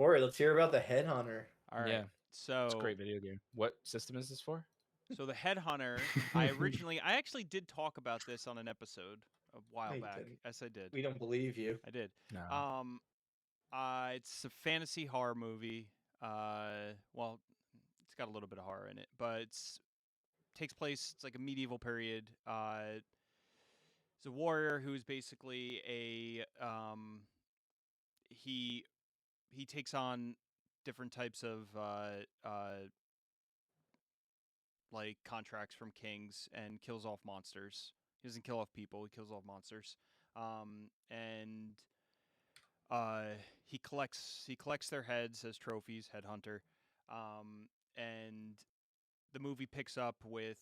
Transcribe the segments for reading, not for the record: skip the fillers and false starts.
Corey, let's hear about the Headhunter. All right. Yeah, So it's a great video game. What system is this for? So the Headhunter, I actually did talk about this on an episode a while No, you back. didn't. Yes, I did. We don't believe you. I did. No. It's a fantasy horror movie. Well, it's got a little bit of horror in it, but takes place. It's like a medieval period. It's a warrior who's basically he takes on different types of like contracts from kings and kills off monsters. He doesn't kill off people; he kills off monsters. And he collects their heads as trophies, headhunter. And the movie picks up with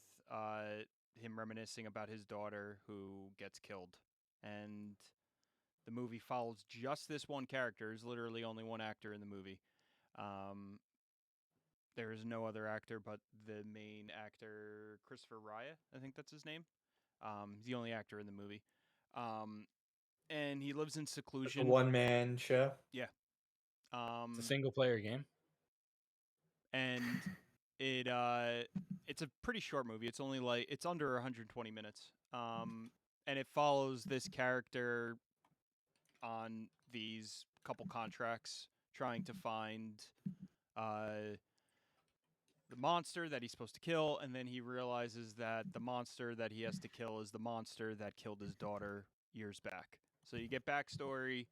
him reminiscing about his daughter who gets killed, and the movie follows just this one character. There's literally only one actor in the movie. There is no other actor but the main actor, Christopher Raya. I think that's his name. He's the only actor in the movie. And he lives in It's a seclusion. one-man show. Yeah. It's a single player game. And it's a pretty short movie. It's only it's under 120 minutes. And it follows this character on these couple contracts trying to find the monster that he's supposed to kill, and then he realizes that the monster that he has to kill is the monster that killed his daughter years back. So you get backstory.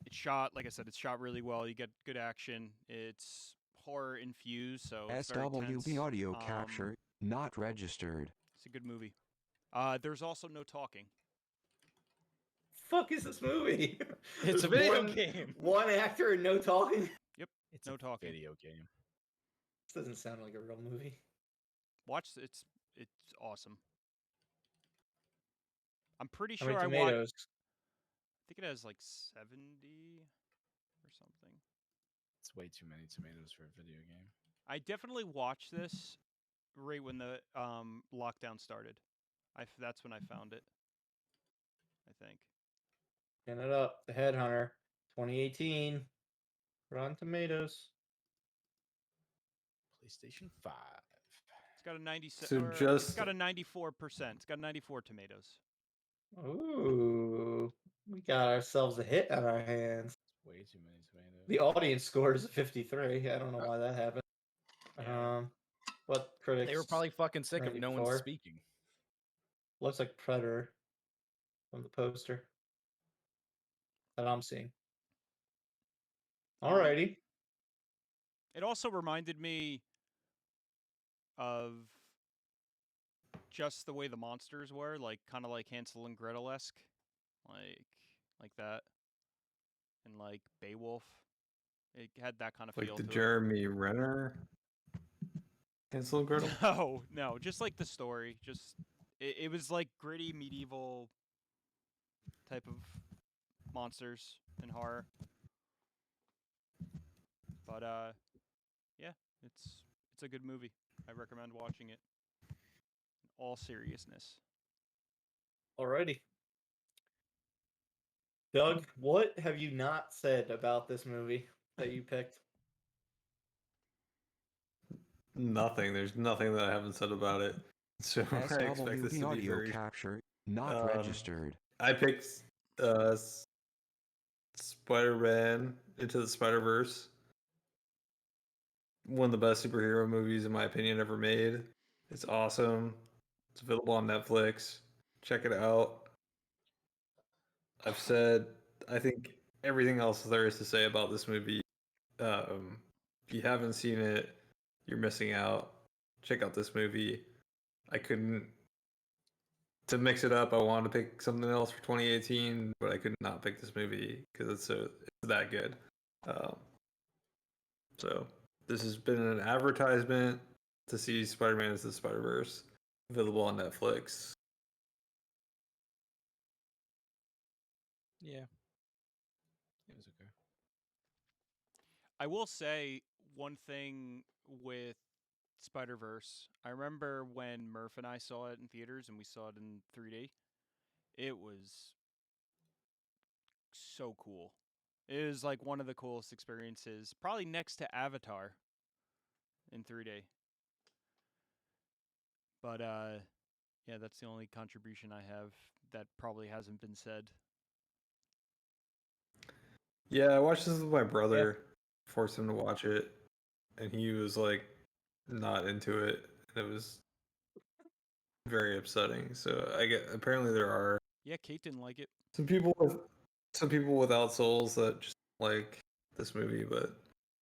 It's shot, like I said, it's shot really well. You get good action. It's horror infused, so it's very tense. SWB audio capture not registered. It's a good movie. There's also no talking. Fuck is this movie? It's a There's video game. One actor and no talking. Yep, It's no a talking. video game. This doesn't sound like a real movie. Watch it's awesome. I'm pretty How sure many I watched. tomatoes? I think it has like 70 or something. It's way too many tomatoes for a video game. I definitely watched this right when the lockdown started. That's when I found it. I think. Get it up. The Headhunter, 2018. Rotten Tomatoes. PlayStation 5. It's got a 97. So It's just- got a 94%. It's got 94 tomatoes. Ooh, we got ourselves a hit on our hands. It's way too many tomatoes. The audience score is a 53. I don't know why that happened. Yeah. What critics? They were probably fucking sick of no one 94. speaking. Looks like Predator from the poster that I'm seeing. Alrighty. It also reminded me of just the way the monsters were, like kind of like Hansel and Gretel-esque, like that, and like Beowulf. It had that kind of Like feel the to Jeremy Renner Hansel and Gretel? it. No, just like the story. Just it was like gritty medieval type of monsters and horror. But yeah, it's a good movie. I recommend watching it. In all seriousness. Alrighty. Doug, what have you not said about this movie that you picked? Nothing. There's nothing that I haven't said about it. So I expect this SWB to be audio very... capture not registered. I picked Spider-Man Into the Spider-Verse. One of the best superhero movies, in my opinion, ever made. It's awesome. It's available on Netflix. Check it out. I've said, I think, everything else there is to say about this movie. If you haven't seen it, you're missing out. Check out this movie. I couldn't... To mix it up, I wanted to pick something else for 2018, but I could not pick this movie because it's that good. So this has been an advertisement to see Spider-Man Into the Spider-Verse, available on Netflix. Yeah. It was okay. I will say one thing with Spider-Verse. I remember when Murph and I saw it in theaters and we saw it in 3D. It was so cool. It was like one of the coolest experiences, probably next to Avatar in 3D. But yeah, that's the only contribution I have that probably hasn't been said. Yeah, I watched this with my brother. Forced him to watch it, and he was like not into it, and it was very upsetting. So I get apparently there are Yeah, Kate didn't like it. some people without souls that just like this movie, but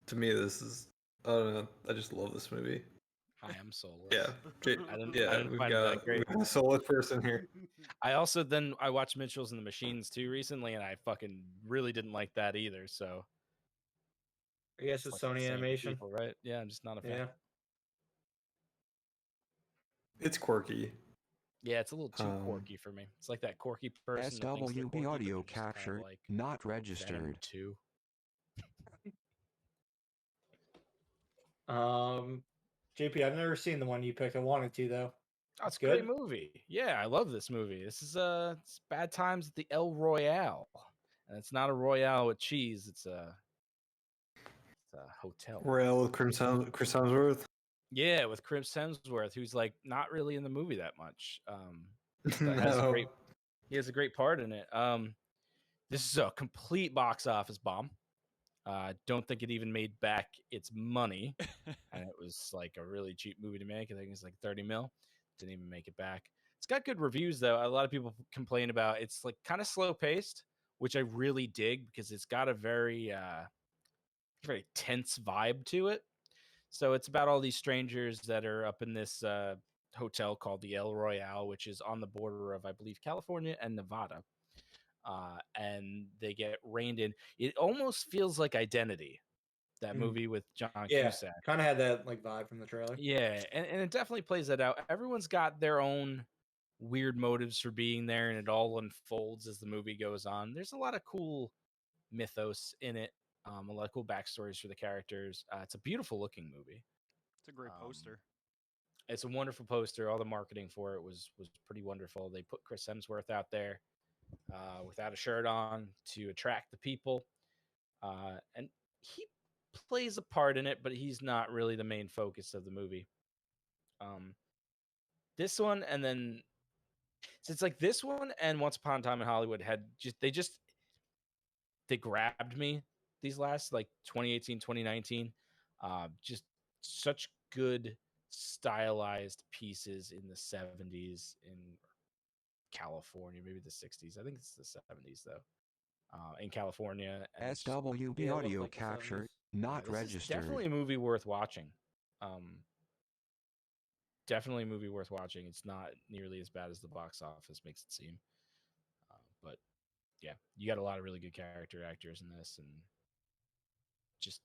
to me this is I don't know. I just love this movie. I am soulless. Yeah, I didn't we've find it that great. a soulless person here. I also I watched Mitchell's and the Machines too recently, and I fucking really didn't like that either. So I guess it's like the Sony same Animation. people, right? Yeah, I'm just not a fan. Yeah. It's quirky. Yeah, it's a little too quirky for me. It's like that quirky person that thinks they're SWB quirky, but audio they're just kinda capture like not Venom registered. 2. JP, I've never seen the one you picked. I wanted to though. Oh, it's a Good? great movie. Yeah, I love this movie. This is it's Bad Times at the El Royale, and it's not a Royale with cheese. It's a hotel. Royale with Chris Hemsworth. Yeah, with Chris Hemsworth, who's like not really in the movie that much. But he has a great part in it. This is a complete box office bomb. Don't think it even made back its money, and it was like a really cheap movie to make. I think it's like 30 mil. Didn't even make it back. It's got good reviews though. A lot of people complain about it's like kind of slow paced, which I really dig because it's got a very tense vibe to it. So it's about all these strangers that are up in this hotel called the El Royale, which is on the border of, I believe, California and Nevada. And they get reined in. It almost feels like Identity, that movie with John Cusack. Kind of had that like vibe from the trailer. Yeah, and it definitely plays that out. Everyone's got their own weird motives for being there, and it all unfolds as the movie goes on. There's a lot of cool mythos in it, a lot of cool backstories for the characters. It's a beautiful looking movie. It's a great poster. It's a wonderful poster. All the marketing for it was pretty wonderful. They put Chris Hemsworth out there without a shirt on to attract the people, and he plays a part in it, but he's not really the main focus of the movie. This one, and then so it's like this one and Once Upon a Time in Hollywood had they grabbed me these last like 2018, 2019. Just such good stylized pieces in the 70s in California, maybe the 60s. I think it's the 70s though. In California. And SWB audio like capture not this is registered. definitely a movie worth watching. Definitely a movie worth watching. It's not nearly as bad as the box office makes it seem. But yeah, you got a lot of really good character actors in this, and just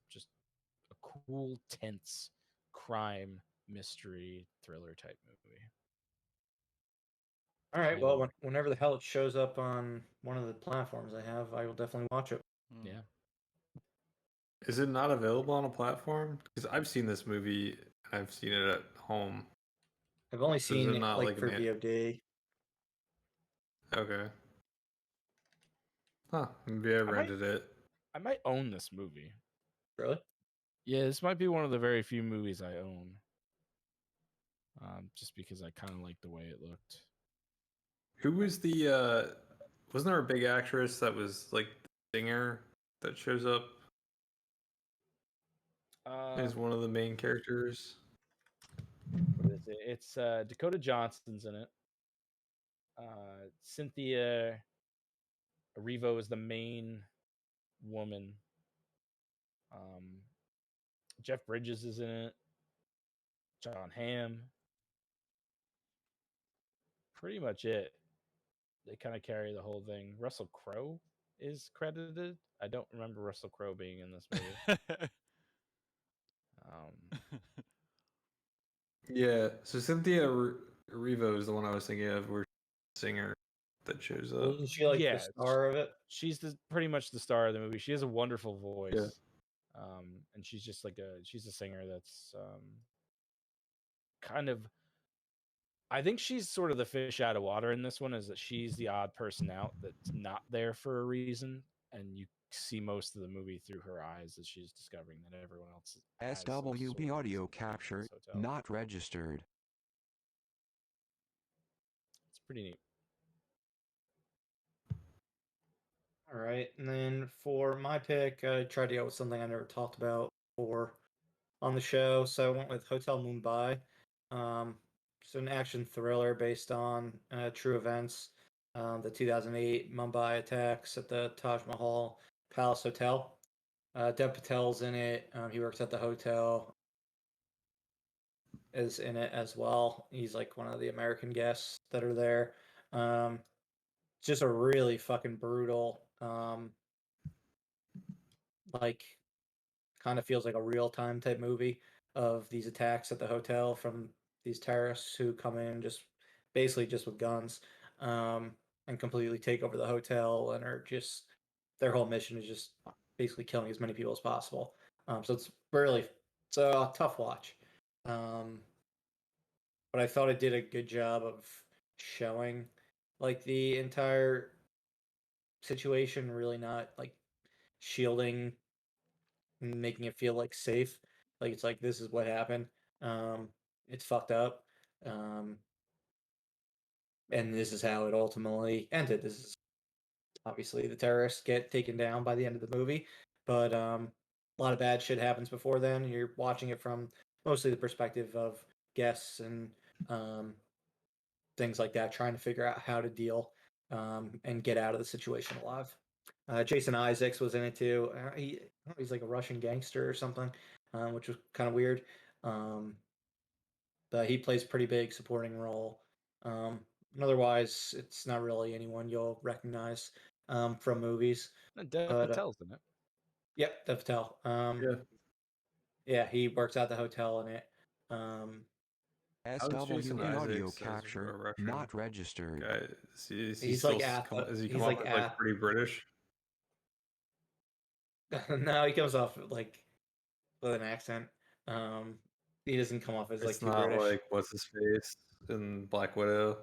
a cool, tense crime mystery thriller type movie. All right. Well, whenever the hell it shows up on one of the platforms I have, I will definitely watch it. Yeah. Is it not available on a platform? Because I've seen this movie. I've seen it at home. I've only seen it not like like for an VOD. Okay. Huh. Maybe I rented it. I might own this movie. Really? Yeah, this might be one of the very few movies I own. Just because I kind of like the way it looked. Who was the wasn't there a big actress that was like the singer that shows up as one of the main characters? What is it? It's Dakota Johnson's in it. Cynthia Erivo is the main woman. Jeff Bridges is in it. John Hamm. Pretty much it. They kind of carry the whole thing. Russell Crowe is credited. I don't remember Russell Crowe being in this movie. Yeah, so Cynthia Erivo is the one I was thinking of, where singer that shows up. Wasn't she like the star of it? She's pretty much the star of the movie. She has a wonderful voice. Yeah. And she's just like she's a singer that's kind of, I think she's sort of the fish out of water in this one, is that she's the odd person out that's not there for a reason, and you see most of the movie through her eyes as she's discovering that everyone else has some sort SWB of audio something at capture this hotel. not registered. It's pretty neat. All right, and then for my pick, I tried to go with something I never talked about before on the show, so I went with Hotel Mumbai. It's an action thriller based on true events, the 2008 Mumbai attacks at the Taj Mahal Palace Hotel. Dev Patel's in it. He works at the hotel. Is in it as well. He's like one of the American guests that are there. Just a really fucking brutal, like kind of feels like a real time type movie of these attacks at the hotel from these terrorists who come in just basically just with guns, and completely take over the hotel and are just their whole mission is just basically killing as many people as possible. So it's a tough watch. But I thought it did a good job of showing like the entire situation, really not like shielding and making it feel like safe. Like it's like this is what happened. It's fucked up. Um, and this is how it ultimately ended. This is obviously the terrorists get taken down by the end of the movie, but a lot of bad shit happens before then. You're watching it from mostly the perspective of guests and um, things like that, trying to figure out how to deal and get out of the situation alive. Jason Isaacs was in it too. He's like a Russian gangster or something, which was kind of weird. But he plays a pretty big supporting role. And otherwise, it's not really anyone you'll recognize from movies. Dev But Patel's in it. yep, Dev Patel. Yeah. Yeah, he works at the hotel in it. Um, How is Jason SWB audio Isaacs as a capture Russian not registered. guy? Is he he's still like is he he's come off like as like pretty British? no, he comes off like with an accent. Um, he doesn't come off as like It's too not British. like what's his face in Black Widow.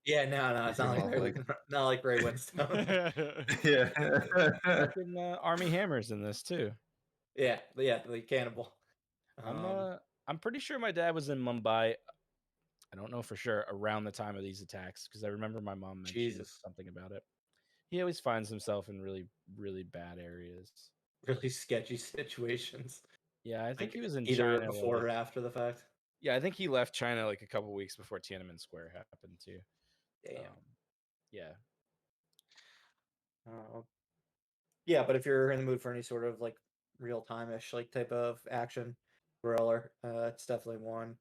Yeah, no, He it's not came like off Ray, like not like Ray Winstone. yeah. Fucking Army Hammer's in this too. yeah, the cannibal. I'm pretty sure my dad was in Mumbai. I don't know for sure around the time of these attacks because I remember my mom mentioning Jesus, something about it. He always finds himself in really, really bad areas. really sketchy situations. Yeah, I think Like he was in either China. before or after the fact. Yeah, I think he left China like a couple weeks before Tiananmen Square happened too. Damn. Yeah. Yeah, but if you're in the mood for any sort of like real time-ish like type of action thriller, it's definitely one.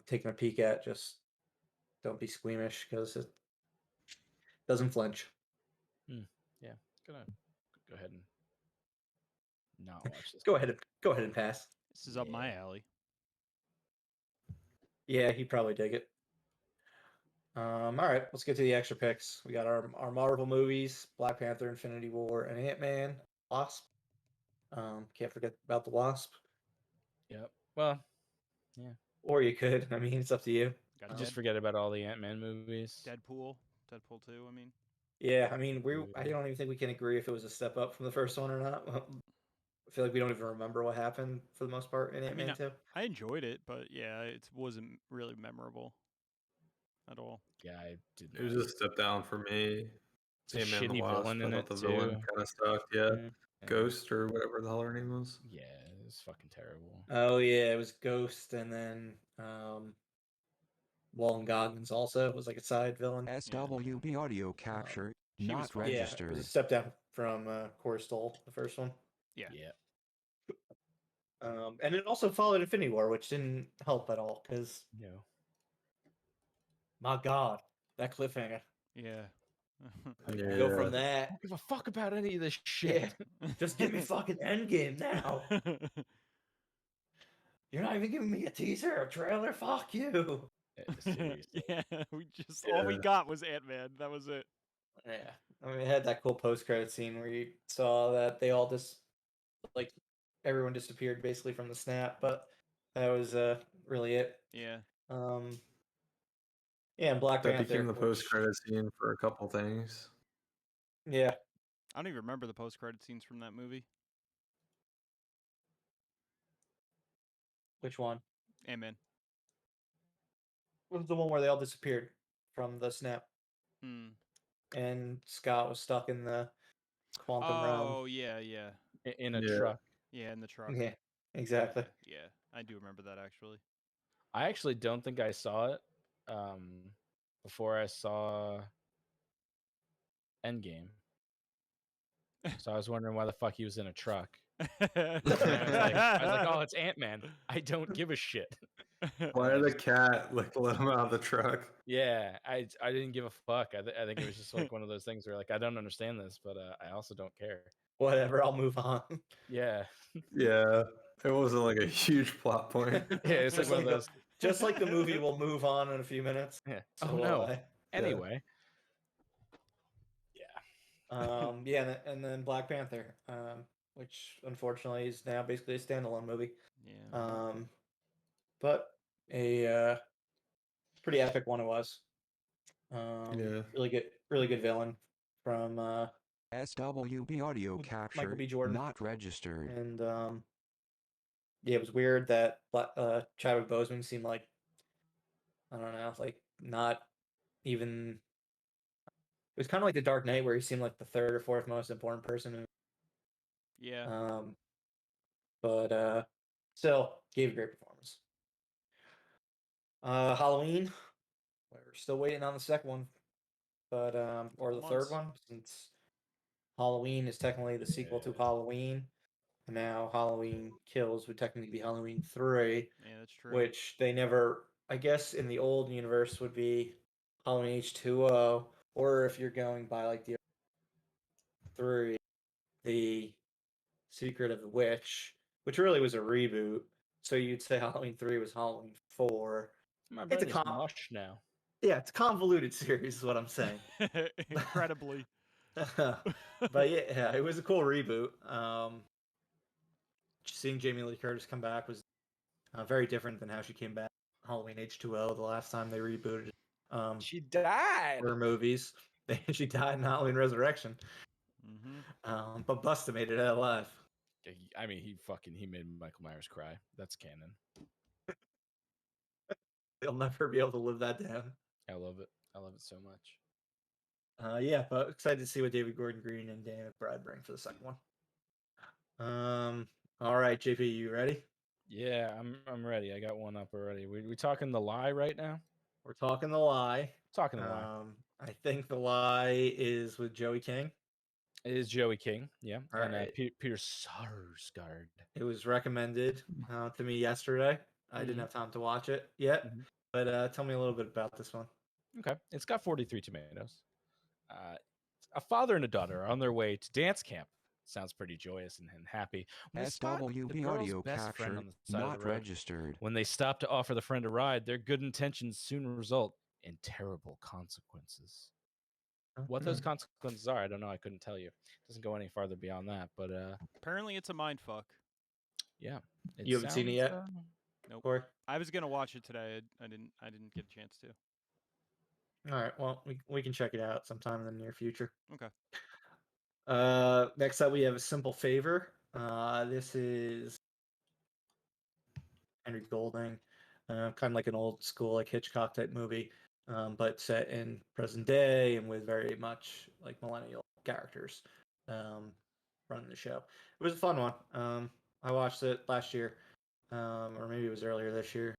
Taking a peek at. Just don't be squeamish because it doesn't flinch. Yeah. Gonna go ahead and not watch this. Go ahead and pass. This is up my alley. Yeah, he'd probably dig it. All right, let's get to the extra picks. We got our Marvel movies: Black Panther, Infinity War, and Ant-Man. Wasp. Can't forget about the Wasp. Yep. Well, Or you could. I mean, it's up to you. Got just forget about all the Ant-Man movies. Deadpool 2. I mean, Yeah, I mean, I don't even think we can agree if it was a step up from the first one or not. I feel like we don't even remember what happened for the most part in Ant-Man 2. I enjoyed it, but yeah, it wasn't really memorable at all. Yeah, I didn't. It was a step down for me. It's a Ant-Man the shitty Wasp. villain I in thought it the too. villain kind of sucked. Yeah. Yeah. Ghost or whatever the hell her name was. Yeah, it was fucking terrible. Oh yeah, it was Ghost, and then Walton Goggins also was like a side villain. SWB audio capture she was not fine. Yeah, it registered. was a step down from Corey Stoll, the first one. Yeah. And it also followed Infinity War, which didn't help at all because No. my God, that cliffhanger. Yeah. You go from that, I don't give a fuck about any of this yeah, shit. just give me fucking Endgame now. You're not even giving me a teaser or a trailer. Fuck you. Seriously. Yeah, all we Yeah. got was Ant-Man. That was it. Yeah, I mean, it had that cool post-credit scene where you saw that they all just like everyone disappeared basically from the snap, but that was really it. Yeah. Yeah, and Black That Panther became the which- post-credit scene for a couple things. Yeah, I don't even remember the post-credit scenes from that movie. Which one? Ant-Man. It was the one where they all disappeared from the snap, Hmm. and Scott was stuck in the quantum realm. Oh yeah, yeah, In a Yeah. truck. yeah. In the truck. Yeah, exactly. Yeah, I do remember that actually. I actually don't think I saw it before I saw Endgame. So I was wondering why the fuck he was in a truck. And I was like, oh, it's Ant-Man. I don't give a shit. Why did the cat like let him out of the truck? Yeah, I didn't give a fuck. I think it was just like one of those things where like I don't understand this, but I also don't care. Whatever, I'll move on. Yeah, Yeah, it wasn't like a huge plot point. yeah, it's like Just one of like those. Just like the movie will move on in a few minutes. Yeah. So Oh will no. I. Anyway. Yeah, and then Black Panther, which unfortunately is now basically a standalone movie. Yeah. But a pretty epic one it was. Yeah. Really good villain from SWB audio Michael capture B. Jordan. not registered. And yeah, it was weird that Chadwick Boseman seemed like, I don't know, like not even. It was kind of like The Dark Knight, where he seemed like the third or fourth most important person. Yeah. But still gave a great performance. Halloween, we're still waiting on the second one, but or the Couple third months. one, since Halloween is technically the sequel to Halloween. And now Halloween Kills would technically be Halloween 3, Yeah, that's true. which they never, I guess in the old universe would be Halloween H2O, or if you're going by like the 3, the Secret of the Witch, which really was a reboot. So you'd say Halloween 3 was Halloween 4. My It's a brain is mush now. Yeah, it's a convoluted series, is what I'm saying. Incredibly. But yeah, it was a cool reboot. Seeing Jamie Lee Curtis come back was very different than how she came back. Halloween H2O, the last time they rebooted She died. her movies. She died in Halloween Resurrection. Mm-hmm. But Busta made it out alive. I mean, he made Michael Myers cry. That's canon. They'll never be able to live that down. I love it. I love it so much. Yeah, but excited to see what David Gordon Green and Danny McBride bring for the second one. All right, JP, you ready? Yeah, I'm ready. I got one up already. We talking The Lie right now? We're talking The Lie. Talking The Lie. I think The Lie is with Joey King. It is Joey King, yeah, All and right. Peter Sarsgaard. It was recommended to me yesterday. I didn't have time to watch it yet, but tell me a little bit about this one. Okay, it's got 43 tomatoes. A father and a daughter are on their way to dance camp. Sounds pretty joyous and happy. When they spot the SWB girl's audio best friend capture on the side of not the road. registered. When they stop to offer the friend a ride, their good intentions soon result in terrible consequences. What those consequences are, I don't know. I couldn't tell you. It doesn't go any farther beyond that. But apparently, it's a mind fuck. Yeah, You haven't seen it yet? Nope. Corey? I was gonna watch it today. I didn't get a chance to. All right. Well, we can check it out sometime in the near future. Okay. Next up, we have A Simple Favor. This is Henry Golding, kind of like an old school like Hitchcock type movie, but set in present day and with very much like millennial characters running the show. It was a fun one. I watched it last year, or maybe it was earlier this year.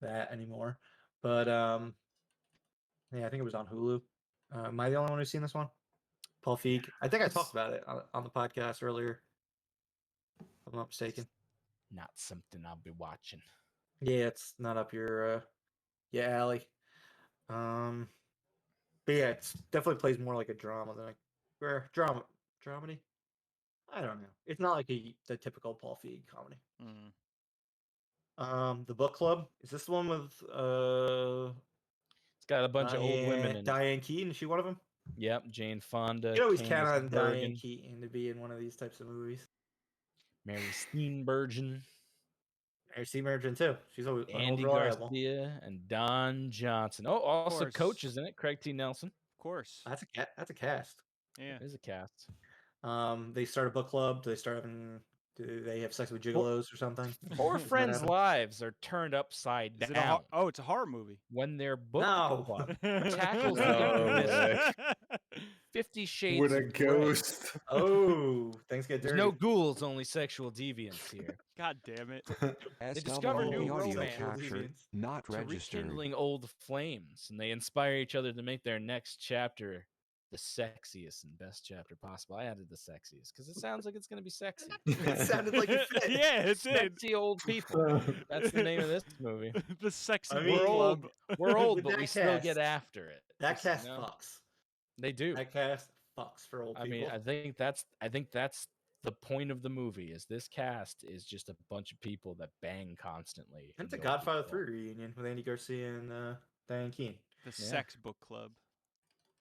That anymore, but yeah, I think it was on Hulu. Am I the only one who's seen this one? Paul Feig. I think I talked about it on the podcast earlier. If I'm not mistaken. Not something I'll be watching. Yeah, it's not up your alley. But yeah, it definitely plays more like a drama than dramedy. I don't know. It's not like the typical Paul Feig comedy. The Book Club, is this the one with It's got a bunch of old women in Diane Keaton? Is she one of them? Yep, Jane Fonda. You always count on Bergen, Diane Keaton to be in one of these types of movies. Mary Steenburgen. Mary Steenburgen too. She's always Andy Garcia and Don Johnson. Oh, also Coach is in it. Craig T. Nelson. Of course. That's a cast. Yeah. There's a cast. They start a book club. Do they have sex with gigolos or something? Four Does that friends' happen? lives are turned upside Is it down it's a horror movie. when their book No. club tackles No the infamous way. 50 Shades With a of Grey. ghost. Oh, things get There's dirty. no ghouls, only sexual deviance here. God damn it. They discover new SWB audio romance captured, not to registered. rekindling old flames, and they inspire each other to make their next chapter the sexiest and best chapter possible. I added the sexiest because it sounds like it's going to be sexy. It sounded like it fit. Yeah, it did. Sexy old people. That's the name of this movie. The sexy I book mean- We're club. old. We're old, With but that we still get cast- after it. That Just, you cast know, fucks. They do. That cast fucks for old I people. mean, I think that's the point of the movie. Is this cast is just a bunch of people that bang constantly. And it's a and old Godfather people. 3 reunion with Andy Garcia and Diane Keane. The Yeah. sex book club.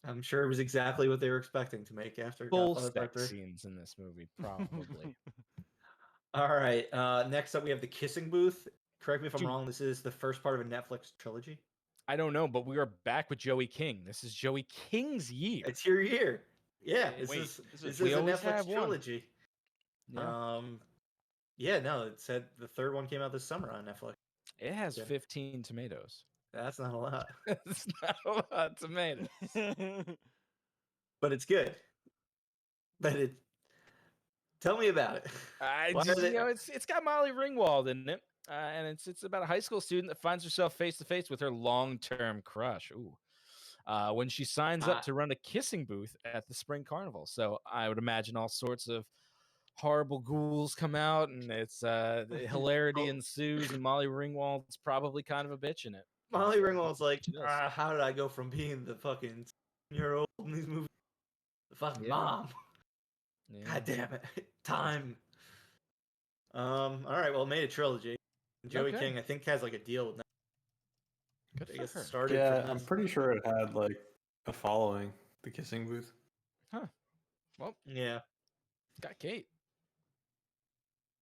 I'm sure it was exactly what they were expecting to make after Full Godfather Part sex 3. scenes in this movie, probably. All right. Next up, we have The Kissing Booth. Correct me if I'm Dude. wrong. This is the first part of a Netflix trilogy. I don't know, but we are back with Joey King. This is Joey King's year. It's your year. Yeah, Wait, this wait, is this this is- is We a always Netflix have one. trilogy. Yeah. Yeah, no, it said the third one came out this summer on Netflix. It has yeah. 15 tomatoes. That's not a lot, It's not a lot of tomatoes. but it's good. But it. Tell me about it. I Why just, are they- you know, it's got Molly Ringwald in it, and it's about a high school student that finds herself face to face with her long-term crush. Ooh. When she signs Ah. up to run a kissing booth at the spring carnival. So I would imagine all sorts of horrible ghouls come out, and it's hilarity Oh. ensues, and Molly Ringwald's probably kind of a bitch in it. Molly Ringwald's like, She does. how did I go from being the fucking year old in these movies, the fucking Yeah. mom? Yeah. God damn it, time. All right, well, it made a trilogy. Joey Okay. King, I think, has like a deal with that. Good I for guess her. it started. Yeah, from I'm this. pretty sure it had like a following, The Kissing Booth. Well, Yeah. it's got Kate.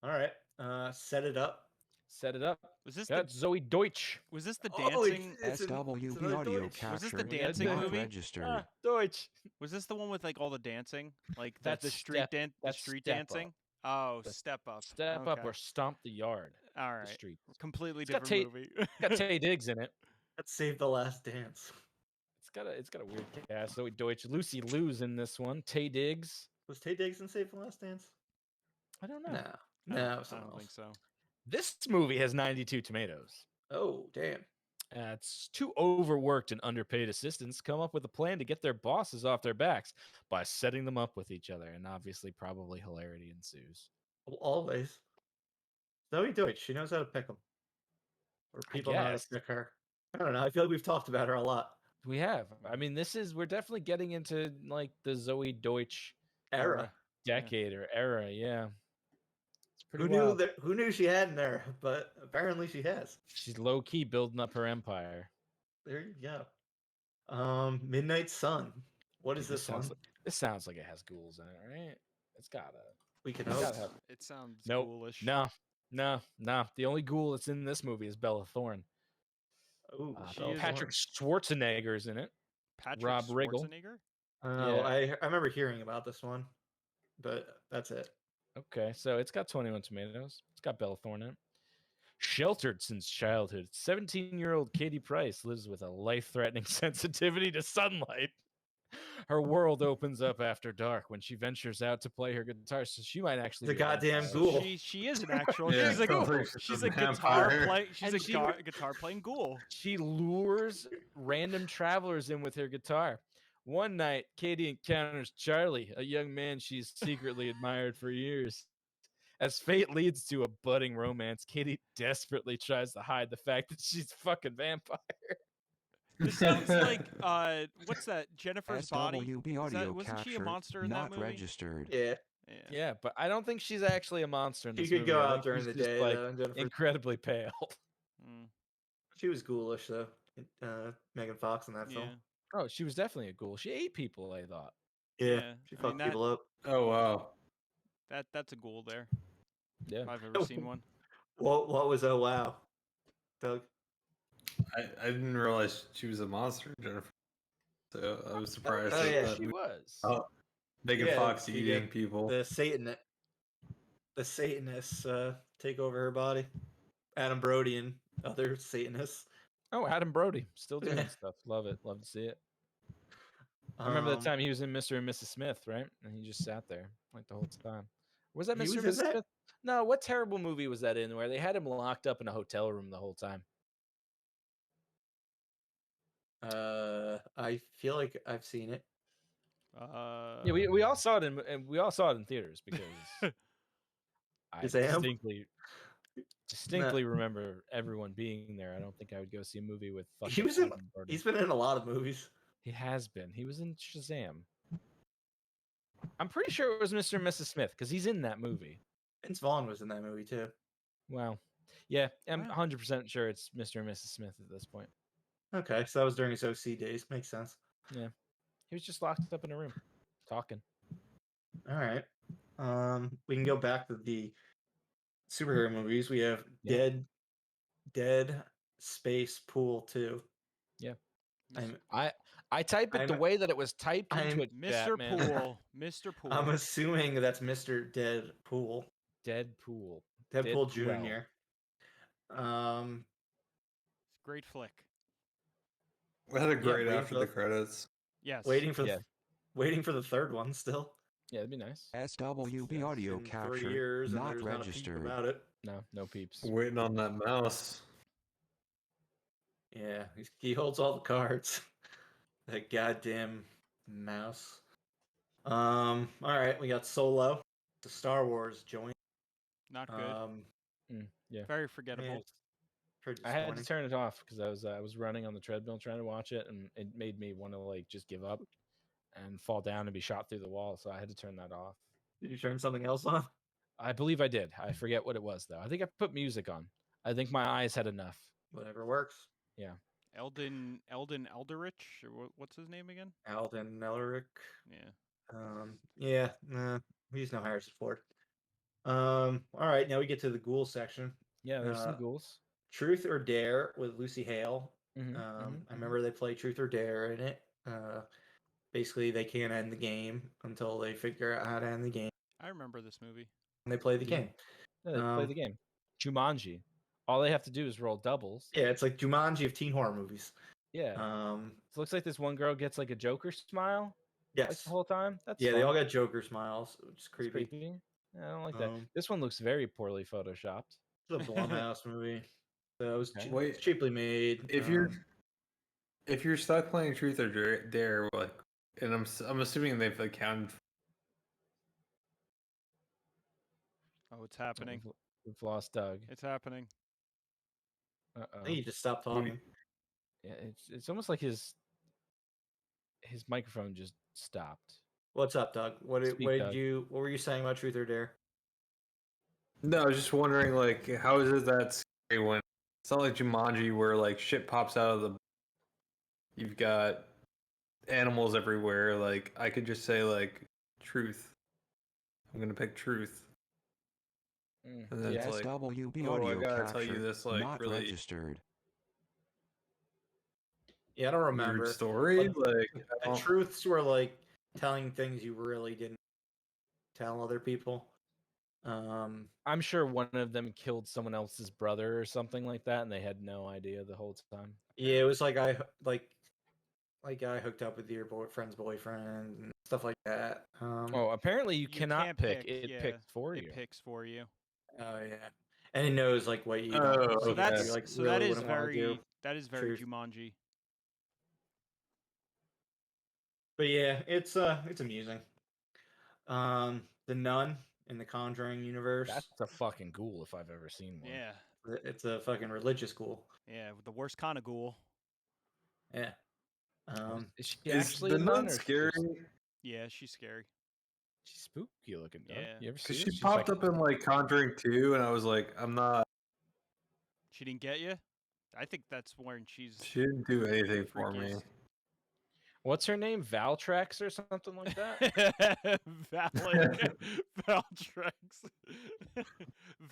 All right. Set it up. Set it up. Was this Got Zoe Deutsch. was this the Oh, dancing? it's an- SWB it's another audio Deutsch. Was this the captured, dancing not movie? registered. Deutsch. Was this the one with like all the dancing, like the That's street Step- the that's street Step Up. dancing? Oh, That's Step Up. Step up Okay. or stomp the yard. All The right. street. Completely It's got different movie. It's got Tay Diggs in it. Let's save the last dance. It's got a weird cast. Zoe Deutsch, Lucy Liu's in this one. Tay Diggs. Was Tay Diggs in Save the Last Dance? I don't know. No. I No, don't- it was I someone don't think else. so. This movie has 92 tomatoes. Oh, damn. It's two overworked and underpaid assistants come up with a plan to get their bosses off their backs by setting them up with each other, and obviously, probably hilarity ensues. Well, always. Zoe Deutsch, she knows how to pick them. Or I people know how to guess. pick her. I don't know. I feel like we've talked about her a lot. We have. I mean, we're definitely getting into like the Zoe Deutsch Era. decade or era. Yeah, it's pretty Who knew wild. that? Who knew she had an era? But apparently she has. She's low key building up her empire. There you go. Midnight Sun. What is Dude, this one? This sounds like it has ghouls in it, right? It's gotta. We can It's hope. gotta have. It sounds Nope. ghoulish. No. The only ghoul that's in this movie is Bella Thorne. Ooh, She Bella is Patrick Thorne. Schwarzenegger's in it. Patrick Rob Riggle. Schwarzenegger? Oh, Yeah. I remember hearing about this one, but that's it. Okay, so it's got 21 tomatoes. It's got Bella Thorne in it. Sheltered since childhood, 17-year-old Katie Price lives with a life-threatening sensitivity to sunlight. Her world opens up after dark when she ventures out to play her guitar. So she might actually The be a goddamn vampire. ghoul. She is an actual. Yeah, she's a sounds ghoul. like She's a a guitar vampire. play. She's And a she- guitar playing ghoul. She lures random travelers in with her guitar. One night, Katie encounters Charlie, a young man she's secretly admired for years. As fate leads to a budding romance, Katie desperately tries to hide the fact that she's a fucking vampire. This sounds like what's that? Jennifer's Body. SWB Is that- audio wasn't she a captured, monster in that not movie? registered. Yeah, Yeah. Yeah, but I don't think she's actually a monster in she this could movie. go I out think during she's the just, day. like, Though, and Jennifer, incredibly pale. Mm, she was ghoulish though. Megan Fox in that yeah. film. Oh, she was definitely a ghoul. She ate people, I thought. Yeah, Yeah, she I mean, fucked that- people up. Oh wow. That's a ghoul there. Yeah. If I've ever seen one. What was oh wow, Doug? I didn't realize she was a monster, Jennifer. So I was surprised. Oh, that yeah. that She movie- was. Oh. Megan Yeah, Fox she eating get people. the Satanists take over her body. Adam Brody and other Satanists. Oh, Adam Brody still doing stuff. Love it. Love to see it. I remember the time he was in Mr. and Mrs. Smith, right? And he just sat there like the whole time. Was that He Mr. was and in Mrs. that? Smith? No, what terrible movie was that in where they had him locked up in a hotel room the whole time? I feel like I've seen it. Yeah, we all saw it in theaters because I Shazam? distinctly remember everyone being there. I don't think I would go see a movie with He fucking was in. Adam Brody. He's been in a lot of movies. He has been. He was in Shazam. I'm pretty sure it was Mr. and Mrs. Smith because he's in that movie. Vince Vaughn was in that movie too. Wow. Yeah, I'm Wow. 100% sure it's Mr. and Mrs. Smith at this point. Okay, so that was during his OC days. Makes sense. Yeah. He was just locked up in a room talking. All right. We can go back to the superhero movies. We have Yeah. Dead Space Pool 2. Yeah. I'm I type it the I'm- way that it was typed into a Mr. chat, man. Pool. Mr. Pool. I'm assuming that's Mr. Deadpool. Deadpool. Deadpool Deadpool. Jr. Great flick. We had a great waiting after for the the- credits. Yes. waiting for Yeah. waiting for the third one still. Yeah, that'd be nice. SWB audio It's been 3 capture years and not there's not a peep registered. about it. No peeps. Waiting on that mouse. Yeah, he holds all the cards. That goddamn mouse. All right, we got Solo, the Star Wars joint. Not good. Yeah. Very forgettable. Pretty I had to disappointing. turn it off because I was running on the treadmill trying to watch it, and it made me want to like just give up and fall down and be shot through the wall. So I had to turn that off. Did you turn something else on? I believe I did. I forget what it was though. I think I put music on. I think my eyes had enough. Whatever works. Eldon Elderich. Or what's his name again? Alden Elric. Yeah. He's no Harrison Ford. All right, now we get to the ghoul section. Yeah, there's some ghouls. Truth or Dare with Lucy Hale. Mhm, I remember they play Truth or Dare in it. Basically, they can't end the game until they figure out how to end the game. I remember this movie. And they play the Yeah. game. Yeah, they play the game. Jumanji. All they have to do is roll doubles. Yeah, it's like Jumanji of teen horror movies. Yeah. It looks like this one girl gets like a Joker smile. Like Yes. the whole time. That's Yeah, they fun. all got Joker smiles, which is It's creepy. creepy. Yeah, I don't like that. Um, This one looks very poorly photoshopped. It's a Blumhouse movie. So it was Okay. Wait, cheaply made. if you're stuck playing Truth or Dare, like, and I'm assuming they've accounted. Oh, it's happening. We've lost Doug. It's happening. Uh I oh. think he just stopped talking. Yeah, it's almost like his microphone just stopped. What's up, Doug? What Speak, Doug. what were you saying about Truth or Dare? No, I was just wondering, like, how is it that scary when it's not like Jumanji where like shit pops out of the. You've got animals everywhere. Like, I could just say like Truth. I'm gonna pick Truth. And then Yeah. it's like, SWB oh, I audio gotta capture tell you this, like, not really registered. Yeah, I don't remember. weird story. But Like, I The don't- truths were like telling things you really didn't tell other people. I'm sure one of them killed someone else's brother or something like that, and they had no idea the whole time. Yeah, it was like I hooked up with your boyfriend's boyfriend and stuff like that. Oh, apparently you cannot can't pick. It yeah, picked for It you. picks for you. Oh yeah, and it knows like what you. Oh, don't, okay. So that's you, like, so really that is wouldn't wanna do. very Truth. Jumanji. But yeah, it's amusing. The Nun in the Conjuring universe. That's a fucking ghoul if I've ever seen one. Yeah. It's a fucking religious school. Yeah, the worst kind of ghoul. Yeah. Is she is actually the a nun nun or is she scary? just- Yeah, she's scary. She's spooky looking. Doug. Yeah. You ever see Because her? she She's popped like- up in like Conjuring 2, and I was like, I'm not. She didn't get you? I think that's when she's She didn't do anything for me. freakiest. What's her name? Valtrex or something like that? Valak. Valtrex.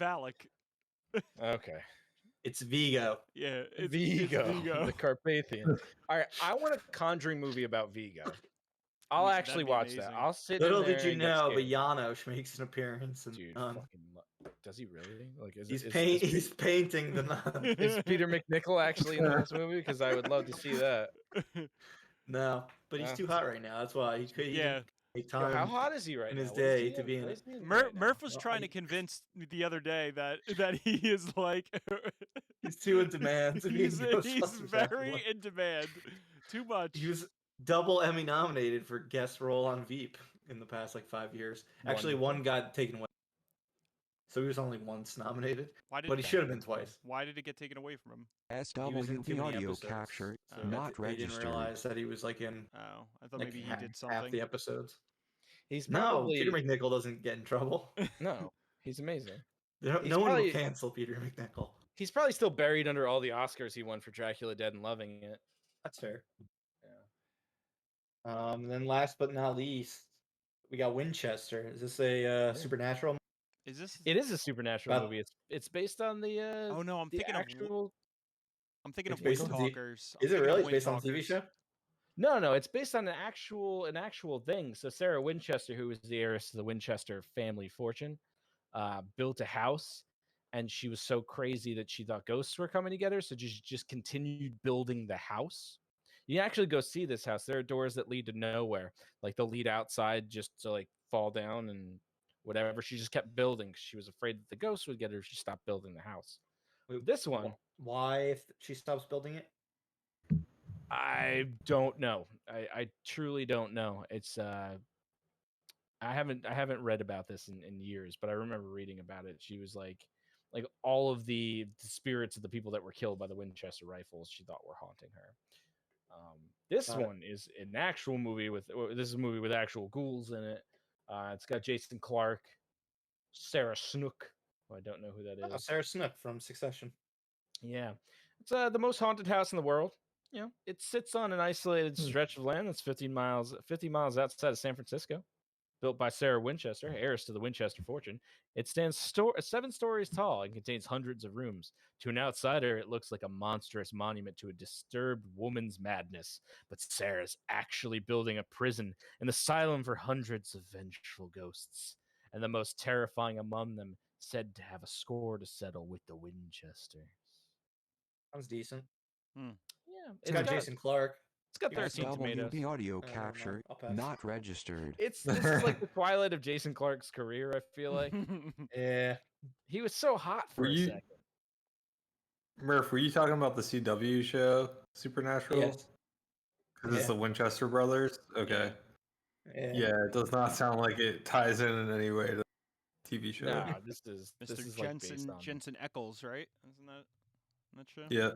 Valak. Okay. it's Vigo. Yeah. It's Vigo, Vigo. the Carpathian. All right, I want a Conjuring movie about Vigo. I'll That'd actually be watch that. amazing. I'll sit Little in there did you and get know, but scared. Janosch makes an appearance in Dude, Nun. does he really? Like, He's is painting the Nun. is Peter McNichol actually in this movie? Because I would love to see that. No, but he's too hot right now. That's why he Yeah. didn't make Yo, time how hot is he right in now? his What is day he to in? be in What it. is he in Murph right now? Murph was Well, trying to convince me the other day that he is like He's too in demand to be in he's Ghostbusters. very afterward. in demand. Too much. He was double Emmy nominated for guest role on Veep in the past like 5 years. Actually, Wonderful. one got taken away, so he was only once nominated. Why did But he should have been twice. Why did it get taken away from him? He was in too SWB many audio episodes, capture so not they didn't registered. realize that he was like in Oh, I thought like maybe he did half something. the episodes. He's No, probably Peter McNichol doesn't get in trouble. no. He's amazing. No He's one will probably- cancel Peter McNichol. He's probably still buried under all the Oscars he won for Dracula Dead and Loving It. That's fair. Yeah. And then last but not least, we got Winchester. Is this a supernatural? Is this? It is a supernatural About- movie. It's based on the Oh no, I'm the thinking actual. I'm thinking It's of Wind based on Talkers. Is it really? It's based on a TV show? No, it's based on an actual thing. So Sarah Winchester, who was the heiress to the Winchester family fortune, built a house, and she was so crazy that she thought ghosts were coming together. So just continued building the house. You can actually go see this house. There are doors that lead to nowhere. Like they'll lead outside just to like fall down and whatever. She just kept building 'cause she was afraid that the ghosts would get her. She stopped building the house. Wait, This one, Why, if she stops building it? I don't know. I truly don't know. It's I haven't read about this in years, but I remember reading about it. She was like all of the spirits of the people that were killed by the Winchester rifles she thought were haunting her. This Got it. one is an actual movie this is a movie with actual ghouls in it. It's got Jason Clarke, Sarah Snook, who I don't know who that is. Oh, Sarah Snook from Succession. Yeah, it's the most haunted house in the world. You know, it sits on an isolated stretch of land that's 50 miles outside of San Francisco. Built by Sarah Winchester, heiress to the Winchester fortune. It stands 7 stories tall and contains hundreds of rooms. To an outsider, it looks like a monstrous monument to a disturbed woman's madness. But Sarah's actually building a prison, an asylum for hundreds of vengeful ghosts. And the most terrifying among them said to have a score to settle with the Winchesters. Sounds decent. Yeah, It's got Jason Clarke. It's got 13 tomatoes. SWB audio no, capture I'll pass. not registered. This is like the twilight of Jason Clarke's career, I feel like. Yeah. He was so hot for Were a you- second. Murph, were you talking about the CW show Supernatural? Yes. Because it's Yeah. the Winchester brothers. Okay. Yeah, it does not sound like it ties in any way to the TV show. No, this is Mr. like based Jensen on Jensen Eccles, right? Isn't that show? Yeah.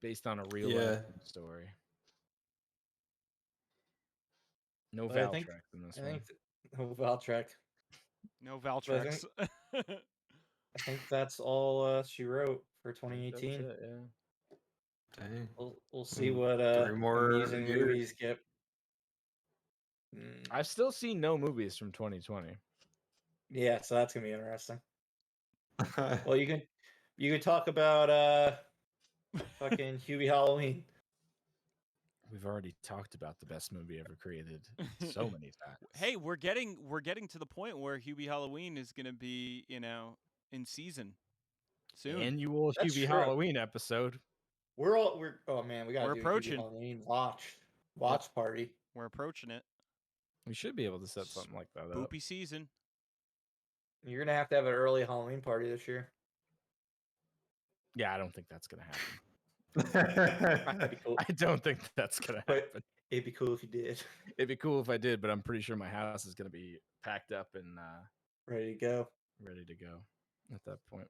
based on a real Yeah. life story. No But I Valtrex think- in this I one. think Valtrek. No But I Valtrex. I think that's all she wrote for That's 2018. it, yeah. Dang. We'll see Mm, what 3 more amusing years. movies get. I've still seen no movies from 2020. Yeah, so that's gonna be interesting. Well, you could talk about fucking Hubie Halloween. We've already talked about the best movie ever created so many times. Hey, we're getting to the point where Hubie Halloween is going to be, in season soon. Annual That's Hubie true. Halloween episode. We're oh man, we gotta We're do approaching. a Hubie Halloween watch party. We're approaching it. We should be able to set something like that up. Spoopy season. You're gonna have to have an early Halloween party this year. Yeah, I don't think that's gonna happen. That'd be cool. I don't think that's gonna But- happen. It'd be cool if you did. It'd be cool if I did, but I'm pretty sure my house is gonna be packed up and Ready to go. ready to go at that point.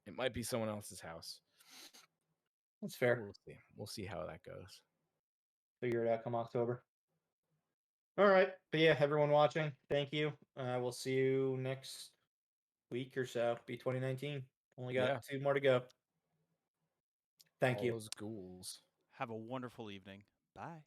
It might be someone else's house. That's fair. We'll see. We'll see how that goes. Figure it out come October. All right, but yeah, everyone watching, thank you. We'll see you next week or so. Be 2019. Only got Yeah. 2 more to go. Thank All you. those ghouls. Have a wonderful evening. Bye.